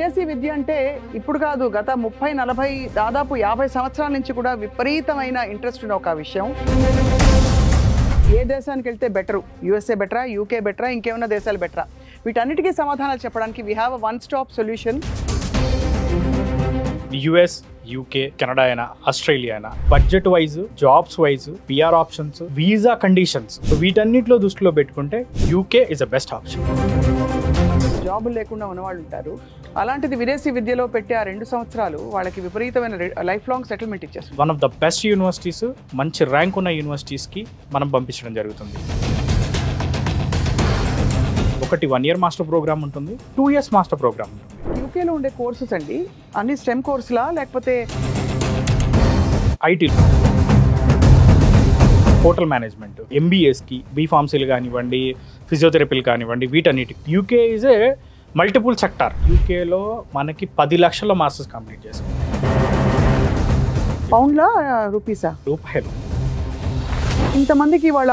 విదేశీ విద్య అంటే ఇప్పుడు కాదు, గత 30-40 దాదాపు 50 సంవత్సరాల నుంచి కూడా విపరీతమైన ఇంట్రెస్ట్ ఉన్న ఒక విషయం. ఏ దేశానికి వెళ్తే బెటరు, యూఎస్ఏ బెటరా, యూకే బెటరా, ఇంకేమైనా దేశాలు బెటరా, వీటన్నిటికీ సమాధానాలు చెప్పడానికి we have a one stop solution. US, UK, Canada అయినా, ఆస్ట్రేలియా అయినా, budget wise, jobs wise, PR options, visa conditions, వీటన్నిటిలో దృష్టిలో పెట్టుకుంటే UK is the best option. జాబులు లేకుండా ఉన్నవాళ్ళు ఉంటారు, అలాంటిది విదేశీ విద్యలో పెట్టే ఆ 2 సంవత్సరాలు వాళ్ళకి విపరీతమైన లైఫ్ లాంగ్ సెటిల్మెంట్ ఇచ్చేస్తుంది. One of the best universities, మంచి ర్యాంక్ ఉన్న యూనివర్సిటీస్కి మనం పంపించడం జరుగుతుంది. ఒకటి 1 year మాస్టర్ ప్రోగ్రామ్ ఉంటుంది, 2 years మాస్టర్ ప్రోగ్రామ్ ఉంటుంది. యూకేలో ఉండే కోర్సెస్ అండి అన్ని స్టెమ్ కోర్సులా లేకపోతే ఐటీ, హోటల్ మేనేజ్మెంట్, ఎంబీఏస్కి, బీఫార్మసీలు కానివ్వండి, ఫిజియోథెరపీలు కానివ్వండి, వీటన్నిటికి UK is a multiple sector. యూకేలో మనకి 10 లక్షల మాస్టర్స్ కంప్లీట్ చేసుకుంటాం. పౌండ్లా రూపీసా? రూపాయలు. ఇంతమందికి వాళ్ళ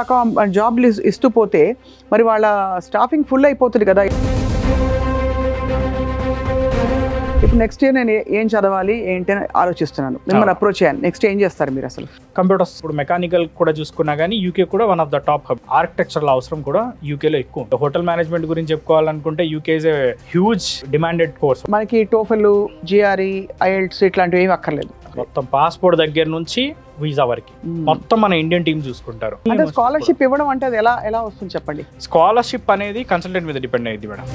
జాబ్లు ఇస్తూ పోతే మరి వాళ్ళ స్టాఫింగ్ ఫుల్ అయిపోతుంది కదా. ఇప్పుడు నెక్స్ట్ ఇయర్ నేను ఏం చదవాలి ఏంటి అని ఆలోచిస్తున్నాను, మిమ్మల్ని అప్రోచ్ చేయాలి. నెక్స్ట్ ఏం చేస్తారు మీరు? అసలు కంప్యూటర్స్, ఇప్పుడు మెకానికల్ కూడా చూసుకున్నా కానీ యూకే కూడా one of the top hub. Architectural అవసరం కూడా యూకేలో ఎక్కువ. హోటల్ మేనేజ్మెంట్ గురించి చెప్పుకోవాలనుకుంటే UK is a huge demanded course. మనకి టోఫెల్, జిఆర్ఈ, ఐఎల్టీఎస్ ఇట్లాంటివి ఏమి అక్కర్లేదు. మొత్తం పాస్పోర్ట్ దగ్గర నుంచి వీసా వరకు మొత్తం మన ఇండియన్ టీమ్ చూసుకుంటారు. అంటే స్కాలర్షిప్ ఇవ్వడం అంటే అది ఎలా వస్తుంది చెప్పండి? స్కాలర్షిప్ అనేది కన్సల్టెంట్ మీద డిపెండ్ అయ్యింది మేడం.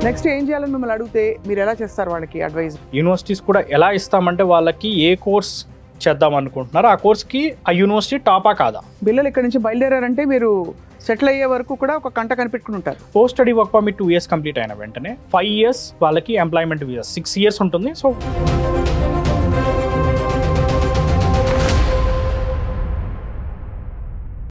నెక్స్ట్ ఏం చేయాలని మిమ్మల్ని అడిగితే మీరు ఎలా చేస్తారు వాళ్ళకి అడ్వైజ్? యూనివర్సిటీస్ కూడా ఎలా ఇస్తామంటే వాళ్ళకి ఏ కోర్స్ చేద్దాం అనుకుంటున్నారు, ఆ కోర్స్కి ఆ యూనివర్సిటీ టాపా కాదా. పిల్లలు ఇక్కడ నుంచి బయలుదేరారంటే మీరు సెటిల్ అయ్యే వరకు కూడా ఒక కంట కనిపెట్టుకుని ఉంటారు. Post study work permit 2 years complete అయిన వెంటనే 5 years వాళ్ళకి ఎంప్లాయ్మెంట్ వీసా, 6 years ఉంటుంది. సో